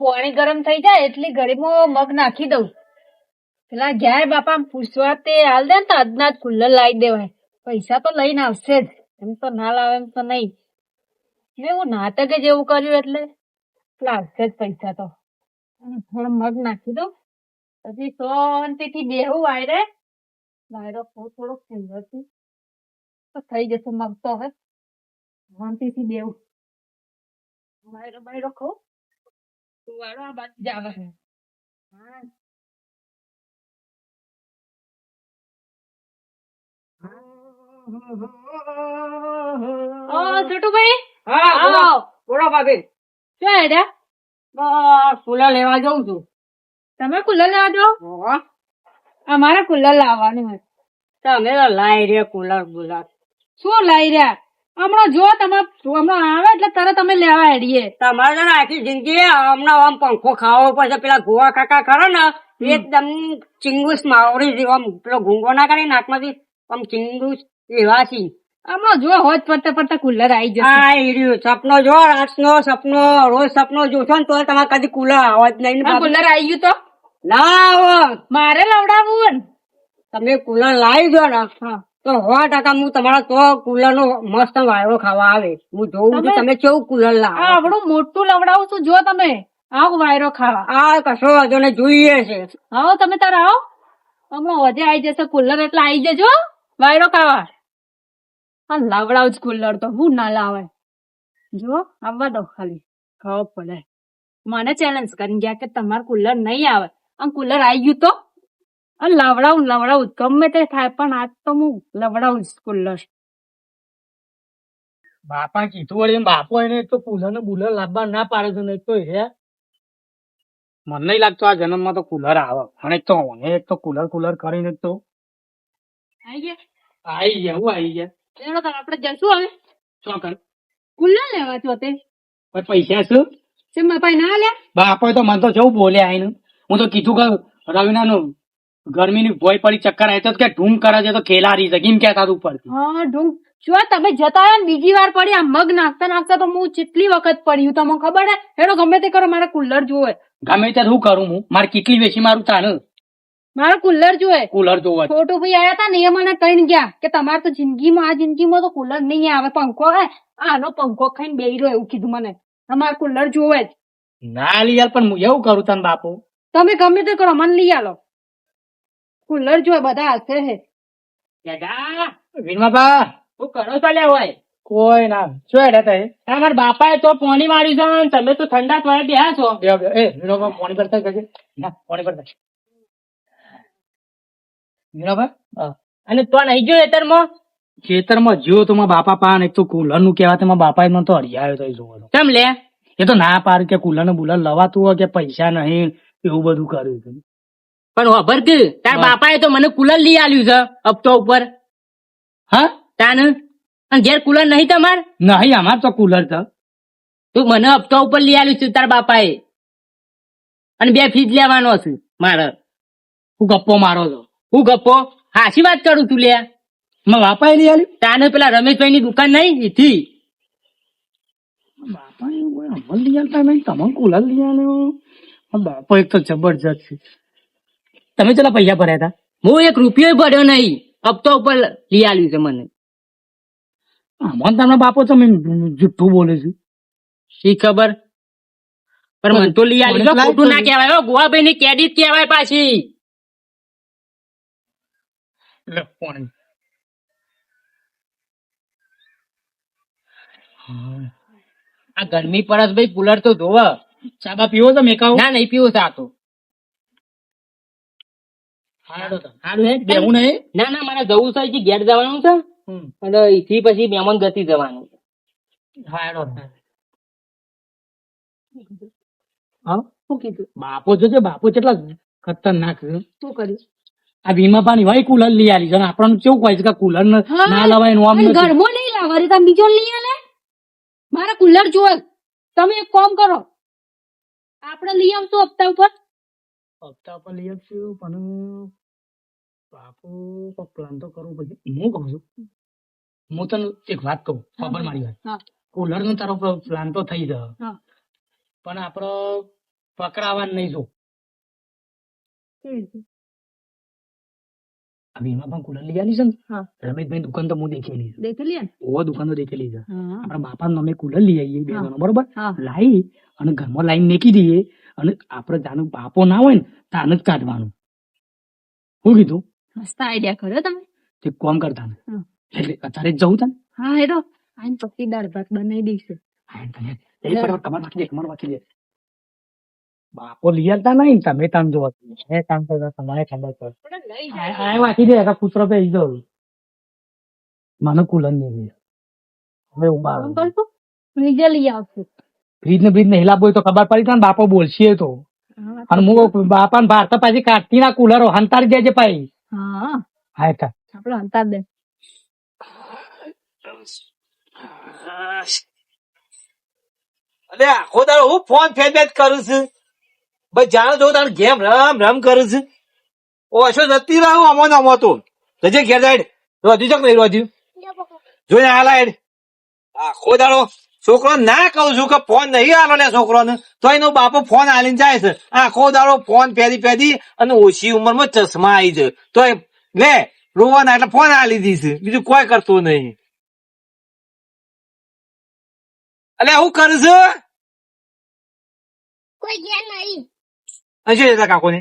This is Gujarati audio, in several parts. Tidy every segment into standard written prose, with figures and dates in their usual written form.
પાણી ગરમ થઈ જાય એટલી ઘડીમાં મગ નાખી દઉં. પેલા ઘેર બાપા પૂછવા તે હાલ દે ને તો આજના જ કુલ્લર લાવી દેવાય. પૈસા તો લઈને આવશે જ, એમ તો ના લાવે એમ તો નહીં. મેં એવું નાટક જ એવું કર્યું એટલે લાગશે જ પૈસા તો. થોડો મગ નાખી દઉં પછી શાંતિથી બેહું વાયરે. વાયરો થોડોક ફેરવતી તો થઈ જશે મગ તો. હવે શાંતિથી બેહું, વાયરો બાયરો ખાઉં. વાયરો આ બાજુ જ આવે છે. હા છોટુભાઈ, બોલો ભાભી. શું હેડ્યા? કુલર લેવા જઉં છું. તમે કુલર લેવા જાઓ? અમારે કુલર લાવવાનું હોય. તમે તો લાઈ રે કુલર બુલર. શું લાવી રહ્યા? હમણાં જો તમે હમણાં આવે એટલે તરત અમે લેવા હેડીએ. તમારે તો આખી જિંદગી હમણાં આમ પંખો ખાવો પછી પેલા ગોવા કાકા ખરો ને એકદમ ચિંગુસ માવડી જેવો આમ પેલો ઘૂંઘો ના કરી નાકમાંથી આમ ચિંગુસ એવા છી. હમણાં જો હોજ પડતા પડતા કુલર આવી જશે. હા એ રહ્યું સપનો જો રાતનો સપનો રોજ સપનો જોશો ને તો તમારે કદી કુલર આવત નહીં. કુલર આવી ગયું તો ના આવો. મારે લવડાવવું ને. તમે કુલર લાવી દો ને તો 100% હું તમારા તો કુલર નો મસ્ત વાયરો ખાવા આવે. હું જોઉં છું તમે કેવું કુલર લાવો. આપણું મોટું લવડાવું છું જો તમે આવો વાયરો ખાવા. આ કશો વાંધો ને જોઈએ છે. આવો તમે તાર આવો. હમણાં વધે આવી જશે કુલર એટલે આવી જજો વાયરો ખાવા. હા લાવડાવ જ કુલર તો હું ના લાવે. જો આવવા દો ખાલી ખબર પડે. મને ચેલેન્જ કરી ગયા કે તમારું કુલર નહીં આવે આમ કુલર આવી ગયું તો લવડાવું ગમે તે થાય પણ આજ તો હું લવડાવું જ કુલર. બાપા કીધું વળી બાપો એને એક તો કુલર ને બુલર લાવવા ના પાડે છે ને એક તો હે મને નહીં લાગતું આ જન્મમાં તો કુલર આવે. અને એક તો કુલર કરીને તો આવી આવી ગયા આપડે જશું હવે શું કર કુલર લેવા છો તે પૈસા શું ભાઈ ના લ્યા. બાપો તો મને તો જવું બોલ્યા આઈને. હું તો કીધું કે રવિના નું ગરમીની ભોય પડી ચક્કર આવે તો કે ઢૂંગ કરે છે તો ખેલારી છે કેમ કેતા ઉપર. હા ઢૂંગ જો તમે જતા રહ્યા ને બીજી વાર પડી આ મગ નાખતા તો હું કેટલી વખત પડ્યું તમને ખબર હે. એનો ગમે તે કરો મારે કુલર જોવે. ગમે ત્યાં શું કરું હું મારે કેટલી વેચી મારું તાને મારે કુલર જોવે. કુલર જોવે. છોટુ ભાઈ આયા તા ને એ મને કહીને ગયા કે તમારે તો જિંદગીમાં તો કુલર નહીં આવે. પંખો હે આનો પંખો ખાઈને બેહી રહ્યો એવું કીધું મને. તમારે કુલર જોવે જ ના લઈ યાર પણ હું એવું કરું તને બાપુ. તમે ગમે તે કરો મને લઈ આલો. કુલર જોવે બધા હાથે હે. વિનમાબા હું કરો ચાલ્યા હોય કોઈ ના શું હેડે થાય તમારા બાપાએ તો પાણી માર્યું છે તમે તો ઠંડા થોડા બેહા છો. એ વિનોબા પાણી ભરતા કરજે ના પાણી ભરતા વિનોબા. અને તો નહીં ગયો ખેતરમાં જ્યો તો મારા બાપા પાન એક તો કુલર નું કેવા તો મારા બાપા મને તો હરિયાયો તો જોવો કેમ લે એ તો ના પાડ કે કુલર ને બુલર લવાતું હોય કે પૈસા નહીં એવું બધું કર્યું હતું. પણ ખબર કે તાર બાપાએ તો મને કુલર લઈ આલ્યું છે હપ્તો ઉપર. હા તાન અને ઘેર કુલર નહીં તમાર નહીં અમાર તો કુલર તો તું મને હપ્તો ઉપર લઈ આલ્યું છે તાર બાપાએ. અને 2 ફ્રીજ લેવાનો છે મારે. હું ગપ્પો મારો છો હું ગપ્પો હાચી વાત કરું તું લે. મારા બાપાએ લઈ આલ્યું. તાને પેલા રમેશભાઈ ની દુકાન નહીં એથી બાપા એવું અમલ લઈ આલતા નહીં તમે કુલર લઈ આલ્યો. બાપા એક તો જબરજસ્ત છે. તમે ચેટલા પૈસા ભર્યા હતા? હું 1 રૂપિયો ભર્યો નહીં હપ્તો ઉપર લઈ આલ્યું છે મને. મને તમને બાપો તમે જુઠ્ઠું બોલે છે. શી ખબર પણ મને તો લઈ આલ્યું. ખોટું ના કહેવાય ગોવાભાઈ ની ક્રેડિટ કહેવાય પાછી. આ ગરમી પરસ ભાઈ કુલર તો જોવે. ચાબા પીવો તો મેકાવો? ના નહીં પીવો ચા તો. બેહું નહીં. ના ના મારે જવું છે અહીંથી ઘેર જવાનું છે અને અહીંથી પછી મહેમાન ગતિ જવાનું છે. શું કીધું બાપો જોજે બાપો કેટલા ખતરનાક છે. શું કર્યું? આ વીમા પાણી હોય કુલર લઈ આલી છે આપણને કેવું કહે છે કે કુલર ના લવાય નું આમ ઘરમાં નહીં લાવવાની તમે બીજો લઈ આલે. મારે કુલર જોવે. તમે એક કામ કરો આપણે લઈ આવશું હપ્તા ઉપર લઈ આવશું પણ બાપુ પ્લાન તો કરવું પછી હું કહું છું. હું તને એક વાત કહું ખબર મારી વાત. કુલર નો તારો પ્લાન તો થઈ જાય પણ આપડે પકડાવા નહીં જો આ ભીમા પણ કુલર લઈ આલી છે ને હા. રમેશભાઈ દુકાન તો હું દેખેલી છે દેખેલી ને ઓ દુકાન તો દેખેલી છે હા આપણા બાપા અમે કુલર લઈ આવીએ બે હા. જણો બરોબર હા લાવી અને ઘરમાં લાઈન મેકી દઈએ અને આપડે જાનું બાપો ના હોય ને તાને જ કાઢવાનું શું કીધું મસ્ત આઈડિયા કર્યો તમે તે કોમ કરતા ને હા. એટલે અત્યારે જ જવું તાને હા હેરો આઈને પક્કી દાળ ભાત બનાવી દઈશું કમર વાંચી દે બાપો લઈ આવતા નહીં ને તમે કામ જોવા એ કામ કરતા તમારે ખબર પડે આ વાંચી દે કે કૂતરો પે જવું મને કુલર નહીં હવે ઉભા ફ્રીજે લઈ આવશું ફ્રીજ ને બ્રીજ ને હિલાબ હોય તો ખબર પડી જાય ને બાપો બોલશે તો અને હું બાપા ને ભારત પાછી કાઢતી ના કુલરો હંતારી દેજે પાઈ હા હા કા આપડે અંતાર દે અલે આખો દાડો હું ફોન ફેરફેર કરું છું બસ જાણો છો તારે ગેમ રમ રમ કરું છું ઓછો જતી રહ્યો અમો ને અમો તો જજે ઘેર જાય રોધ્યું છે કે નહીં રોધ્યું જોઈને હાલા હેડ આખો દાડો છોકરો ના કહું છું કે ફોન નહીં હાલો લે છોકરો ને તો એનો બાપો ફોન હાલીને જાય છે આખો દાડો ફોન ફેરી અને ઓછી ઉંમરમાં ચશ્મા આવી છે તો લે રોવાના એટલે ફોન હાલી દીધું બીજું કોઈ કરતું નહીં અલે હું કરું છું કોઈ ગયા નહીં અને શું છે તારા કાકોને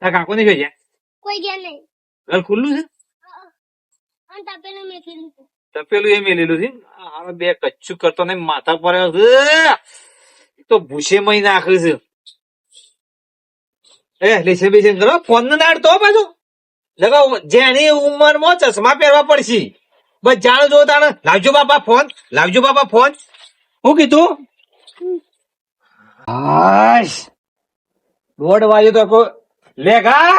તારા કાકોને શું છે કોઈ ગયા નહીં ઘર ખુલ્લું છે અને તાપેલું મેકેલું છે તપેલું એ મેલેલું છે હારો બે કચ્છું કરતો નહીં માથા પર તો ભૂસે મહી નાખ્યું છે લેશે બેસે કરો ફોન નો નાડતો પાછો લગાવ જેની ઉંમર માં ચશ્મા પહેરવા પડશે બસ જાણો જો તાણે લાવજો બાપા ફોન હું કીધું હાશ દોઢ વાગે તો લેખા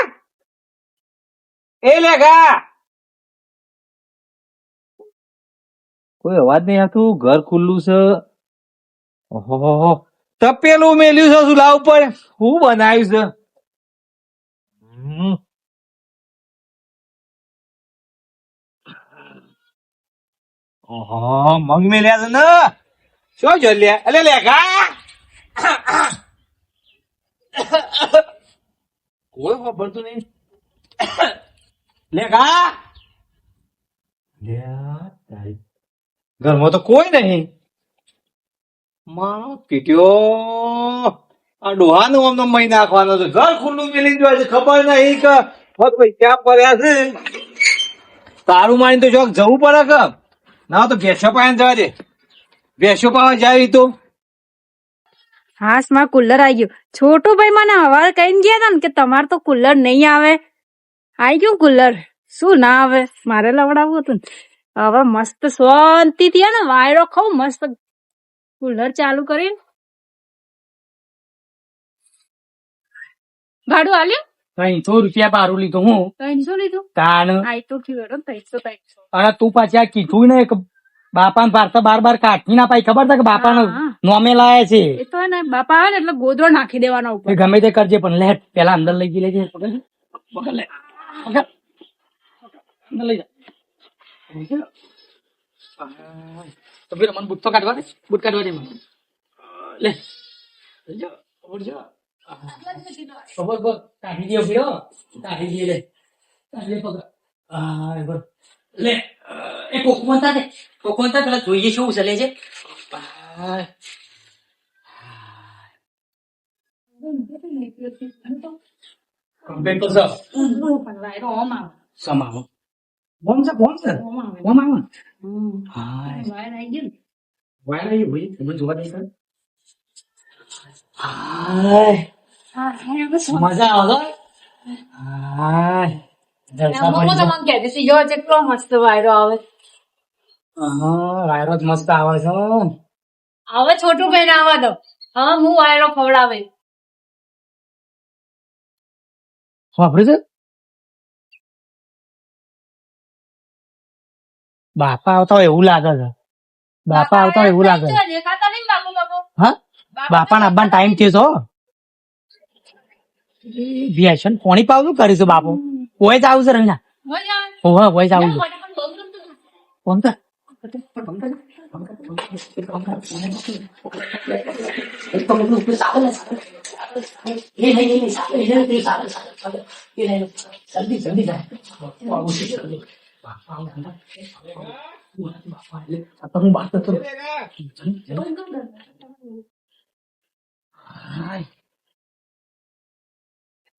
કોઈ અવાજ નહીં આવતું ઘર ખુલ્લું છે ઓહો તપેલું મેલ્યું છે શું લાવ પર હું બનાવ્યું છે ઓહો મગ મેલ્યા છે ને શું જો લે અલે લેખા કોઈ ખબરતું નહીં લેખા ઘરમાં તો કોઈ નહીં મારો પીટ્યો આ ડોહાનું આમ મહી નાખવાનો છે ઘર ખુલ્લું મેલી જોય છે ખબર નહીં કે ક્યાં પડ્યા છે તારું માની તો જોક જવું પડે કે ના તો ભેંસો પાસે જવા દે ભેંસો પાસે જાય તો હાસ માં કુલર આવી ગયું છોટું ભાઈ મને હવારે કહીને ગયા હતા ને કે તમારે તો કુલર નહીં આવે આવી ગયું કુલર શું ના આવે મારે લવડાવવું હતું ને હવે મસ્ત શાંતિ થી ને વાયરો ખાવ મસ્ત કુલર ચાલુ કરીને ભાડું આલ્યું 300 રૂપિયા ભાડું લીધું હું 300 લીધું તાણ આ તો થયું 300 અને તું પાછી આ કીધું ને કે બાપા ભારત બાર કાઢી ના પાઈ ખબર છે કે બાપા હા. નોમે લાયા છે એ તો હે ને બાપા આવે ને એટલે ગોદડો નાખી દેવાનો એ ઉપર ગમે તે કરજે પણ લે પેલા અંદર લઈ ગઈ લેજે પકડ લે પકડ. અંદર લઈ જા તો ફિર મને બુટ તો કાઢવા દે બુટ કાઢવા દે મને લે લઈ જા ઓર જા ખબર બસ કાઢી દે ફિર કાઢી દે લે પકડ આ બસ લે એ કોકમંતા પેલા જોઈએ શું છે લે છે કમ્પ્લેન તો સર સમાવો બોમ છે હા વાયર આવી હોય તમે જોવા દે સર હાય મજા આવે હાય જલસા પડી જાય. મસ્ત વાયરો આવે હા વાયરો જ મસ્ત આવે છે હવે છોટું ભાઈ આવવા દો હવે હું વાયરો ખવડાવે વાપરે છે બાપા આવતા હોય એવું લાગે છે દેખાતા નહીં બાપુ હા બાપા ના આવવાનો ટાઈમ થયો છે વ્યસન કોણી પાવતું કરીશું બાપુ કોઈ જ આવું છે રહીના ઓહો કોઈ જ આવું છે કોણ જલ્દી જલ્દી જાય હું બાત કરતો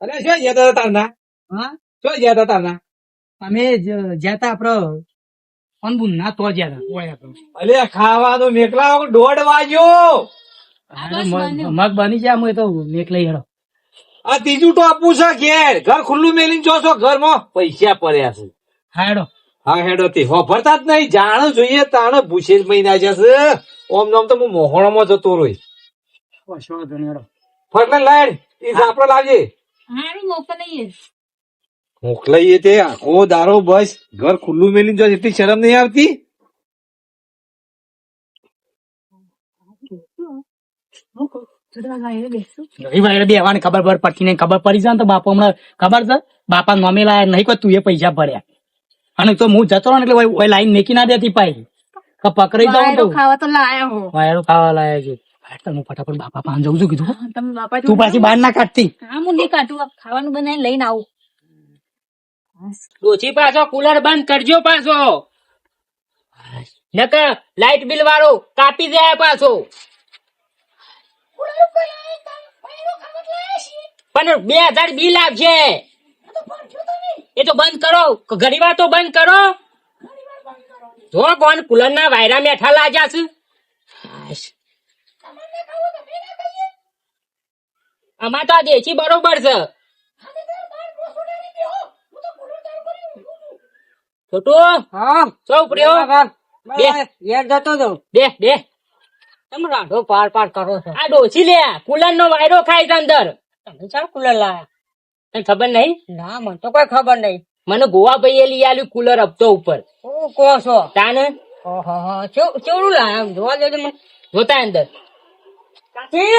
અરે શું ગયા હતા તારના હા શું ગયા હતા તારના અમે જ્યાં તા આપડે અનબુન ના તો જ્યાં અલે ખાવાનું મેકલા 1:30 વાગ્યો મગ બની જાય હું એ તો મેક લઈ હેડો આ ત્રીજું તો આપવું છે ઘેર ઘર ખુલ્લું મેલીને જો છો ઘરમાં પૈસા પડ્યા છે હા હેડો હા હેડો તે હોભરતા જ નહીં જાણ જોઈએ તાણે ભૂસે મહિના જશે ઓમ નામ તો હું મોહણમાં જતો રોય કશો વાંધો નહીં હેડો ફરલે લાઈન એ આપડે લાવજે હારું મોકલીએ મોકલાઈએ તે આખો દારો બસ ઘર ખુલ્લું મેલીને જો એટલી શરમ નહીં આવતી રવિવારે બેવાની ખબર પડતી નહીં ખબર પડી જાય ને તો બાપા હમણાં ખબર છે બાપા નોમે લાયા નહીં કોઈ તું એ પૈસા ભર્યા અને તો હું જતો રહું ને એટલે ઓય લાઈન મેકી ના દેતી પાઈ પકડાઈ જાઉં તો ખાવા તો લાયા હો વાયરો ખાવા લાયા છે હું ફટાફટ બાપા પાસે જઉં છું કીધું તમે બાપા તું પાછી બહાર ના કાઢતી હા હું નહીં કાઢું આ ખાવાનું બનાવીને લઈને આવું ડોશી પાછો કુલર બંધ કરજો પાછો નકર લાઈટ બિલ વાળો કાપી દે પાછો પણ 2000 બિલ આવશે એ તો બંધ કરો ઘણી વાર તો બંધ કરો જો કોણ કુલર ના વાયરા મેઠા લાગ્યા છે આમાં તો આ દેશી બરોબર છે છોટુ હા સૌ પ્રિયો બે યાર જતો તો બે તમે રાંધો પાર કરો છો આ ડોસી લે કુલર નો વાયરો ખાય છે અંદર તમે ચાલ કુલર લાયા તને ખબર નહીં ના મને તો કોઈ ખબર નહીં મને ગોવા ભાઈએ લઈ આલ્યું કુલર હપ્તો ઉપર શું કહો છો તાને કેવડું લાયા જોવા દેજો મને જોતા અંદર કાકી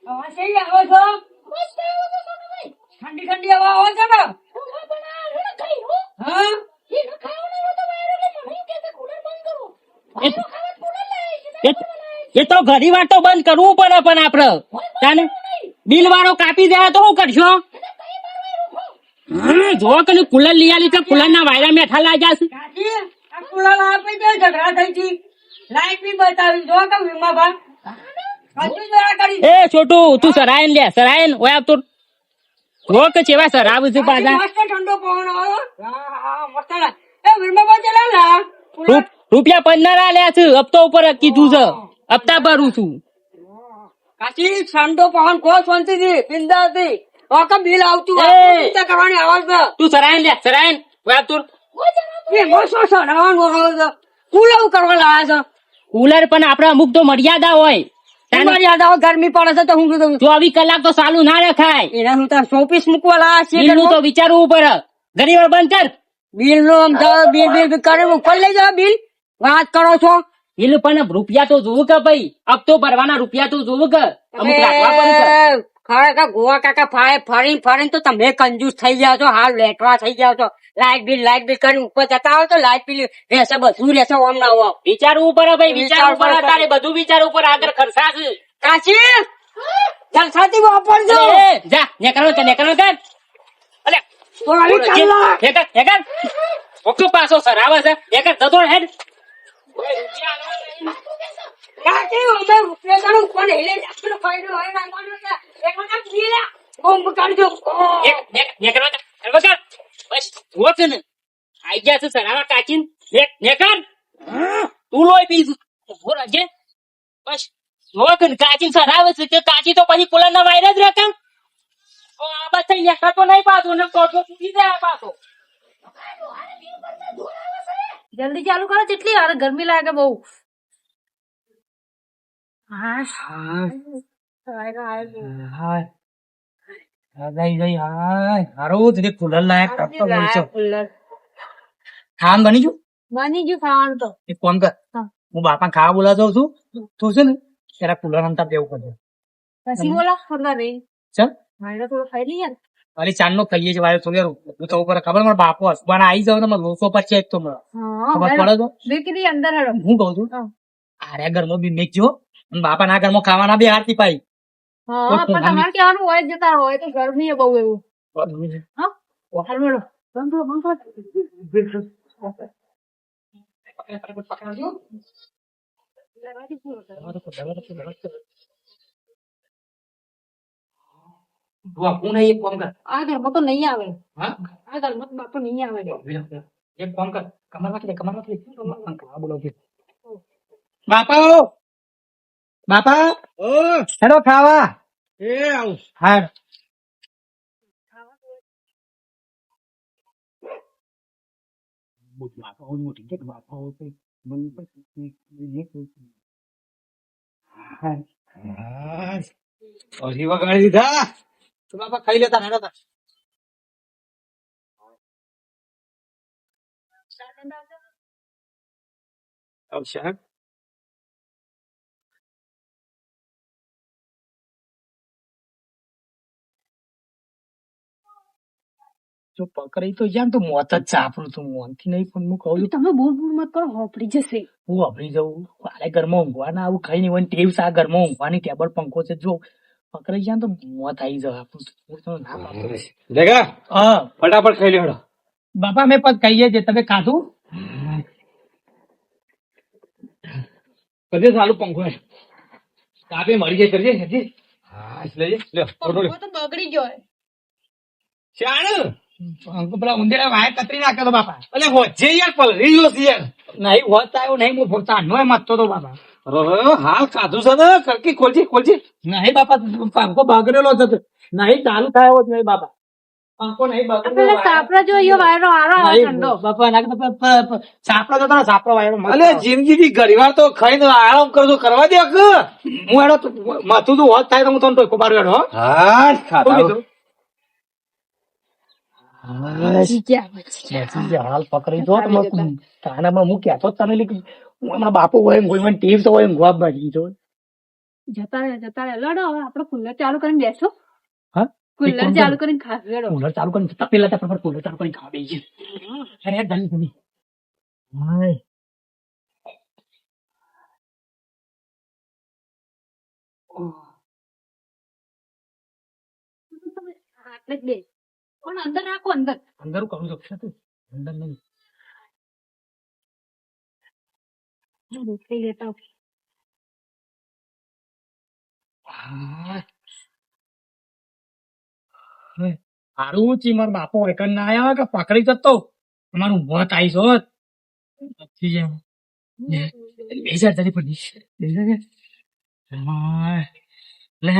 હવા કેવી આવો છો ઠંડી ઠંડી હવા આવો છો ને હા એ તો ઘણી વાર તો બંધ કરવું પડે પણ આપડે તાને બિલ વાળો કાપી દે તો શું કરશો જો કે કુલર લઈ આલી તો કુલર ના વાયરા મેઠા લાગ્યા છે કુલર આપી દે ઝઘડા થઈ હતી લાઈટ બી બતાવી જો કે વીમા ભા એ છોટું તું સરાયન લે સરાયન ઓય તો જો કે ચેવા સરાવ છે પાછા ઠંડો પવન આવ્યો એ વીમા ભા ચલા લા રૂપિયા 15 લે છે હપ્તો ઉપર કીધું છે હપ્તા ભરું છું કાચી ઠંડો પવન કો શાંતિથી બિંદાસથી ઓકા બિલ આવતું ચિંતા કરવાની આવાજ છે તું સરાયન લે સરાયન ઓય તું એ મોસો સરાવન હોય કુલર કરવા લાયા છે કુલર પણ આપડે અમુક તો મર્યાદા હોય મર્યાદા હોય ગરમી પડે છે તો હું 24 કલાક તો ચાલુ ના રખાય એના હું તો 120 મૂકવા લાયા છે બિલ તો વિચારવું પડે ઘણી વાર બંધ કર બિલ નો બિલ કરે ઉપર લઈ જાવ બિલ વાત કરો છો બિલ પણ રૂપિયા તો જોવું કે ભાઈ હપ્તો ભરવાના રૂપિયા તો જોવું કે અમુક રાખવા પડે ખરેખર ગોવા કાકા ફરીને તો તમે કંજૂસ થઈ જાવ છો હાલ લેટવા થઈ જાવ છો લાઈટ બિલ કરીને ઉપર જતા હોય તો લાઈટ બિલ રહેશે બધું રહેશે ઓમ ના હોવ વિચારવું પડે ભાઈ વિચારવું પડે તારે બધું વિચારવું પડે આગળ ખર્ચા છે કાશી જલસાથી વાપરજો જા નીકળો કર અલે ઓકે પાછો સર આવે છે એક જતો હેડ કાકી અમે રૂપિયા કાઢું કોને હેલે આપણો ફાયદો હોય ના માનો છે એક વખત પીલા બોમ્બ કાઢજો નીકળો કર બસ જોત ને આઈ ગયા છે સરાવા કાચીન નેકર તું લોય પી ઉભો રહેજે બસ જોત ને કાચીન સરાવે છે કે કાચી તો પછી કુલર ના વાયર જ રાખે ઓ આ બસ થઈ નેકર તો નહીં પાછો ને કોટો તૂટી જાય પાછો જલ્દી ચાલુ કરો કેટલી વાર ગરમી લાગે બહુ હા કુલર લાયક ખાવાનું બની ગયું બની ગયું ખાવાનું તો એક ફોન કર હું બાપા ખાવા બોલાવતો છું તું છે ને ત્યારે કુલર અંતર દેવું કરજો પછી બોલા ખબર રહી ચાલ મારે થોડો ખાઈ લઈએ ને અરે ચાંદ નો ખાઈએ છે વાયો થોડી હું તો ઉપર ખબર મારા બાપો હસવાના આવી જાવ ને લોસો પર છે એક તો મને ખબર પડે તો દીકરી અંદર હેડો. હું કઉ છું આર્યા ઘરમાં બી મેકજો અને બાપા ના ઘરમાં ખાવાના બી હારતી પાઈ હા પણ તમારે કહેવાનું હોય જ જતા હોય તો ગરમી બહુ એવું. હા હાલ મેળો. બંધ હું નહીં એક કામ કર આ ઘરમાં તો નહીં આવે. હા આ ઘરમાં તો બાપુ નહીં આવે. એક કામ કર કમર રાખી દે બોલો બાપા બાપા હેલો ખાવા એ આવું હા અઢી વગાડી દીધા તો બાપા ખાઈ લેતા હેડો તા શાક જો પકડી તો જાય તો મોત જ ચાપડું તું મોનથી નહીં પણ હું કહું છું તમે બોલ બોલ મત કરો હોપડી જશે. હું અભરી જવું કાલે ઘરમાં ઊંઘવા ના આવું ખાઈ નહીં હોય ટેવ સા ઘરમાં ઊંઘવાની ટેબલ પંખો છે જો પકડી જાય તો મોત આવી જાય આપણું ના પાડતો. જગા હા ફટાફટ ખાઈ લેવડો બાપા મેં પણ કહીએ છે તમે ખાધું કદે ચાલુ પંખો કાપે મળી જાય કરજે કરજે હા લઈ લ્યો પંખો તો બગડી ગયો. શાણ પેલા ઉંદેડા વાય કતરી નાખ્યો તો બાપા અલે હોજે યાર પલરી ગયો છે યાર નહીં હોત આવ્યો નહીં હું ફોટા નો મતતો તો બાપા હાલ ખાધું છે ને કરકી ખોલજે ખોલજે નહીં બાપા પંખો બગડેલો છે નહીં ચાલુ થયો જ નહીં બાપા પંખો નહીં બગડેલો પેલા સાપરા જો યો વાયરો આરો આવે નહીં, ઠંડો. બાપા એના કરતા સાપડો જતો ને સાપડો વાયરો મસ્ત અલે આવે. જિંદગી થી ઘડીવાર તો ખાઈને આરામ કરજો કરવા દે કે હું એનો માથું તો હોત થાય તો હું તમને ટોકો મારું એનો હા શું કીધું? બચી ગયા, બચી ગયા. બેસી જા, હાલ પકડી જો તો મસ્ત કાનામાં હું કહેતો જ તને લીધું હું હમણાં બાપુ હોય કોઈ મને ટીવ તો હોય ગોપ બાજી જો જતા રહે લડો હવે આપણે કુલર ચાલુ કરીને બેસો. હા કુલર ચાલુ કરીને ખાસ લડો. કુલર ચાલુ કરીને જતા પેલા ત્યાં કુલર ચાલુ કરીને ખાવા બેસી અરે જલ્દી જલ્દી હાય આટલે જ બે પણ અંદર રાખો અંદર. અંદર હું કરું છું તું અંદર નહીં રોટલી લેતા આવો. હારું ચી મારો બાપો એક ના આવ્યા કે પકડી જતો અમારું મોત આવી જોત પછી જેમ બે હજાર જરી પડી લે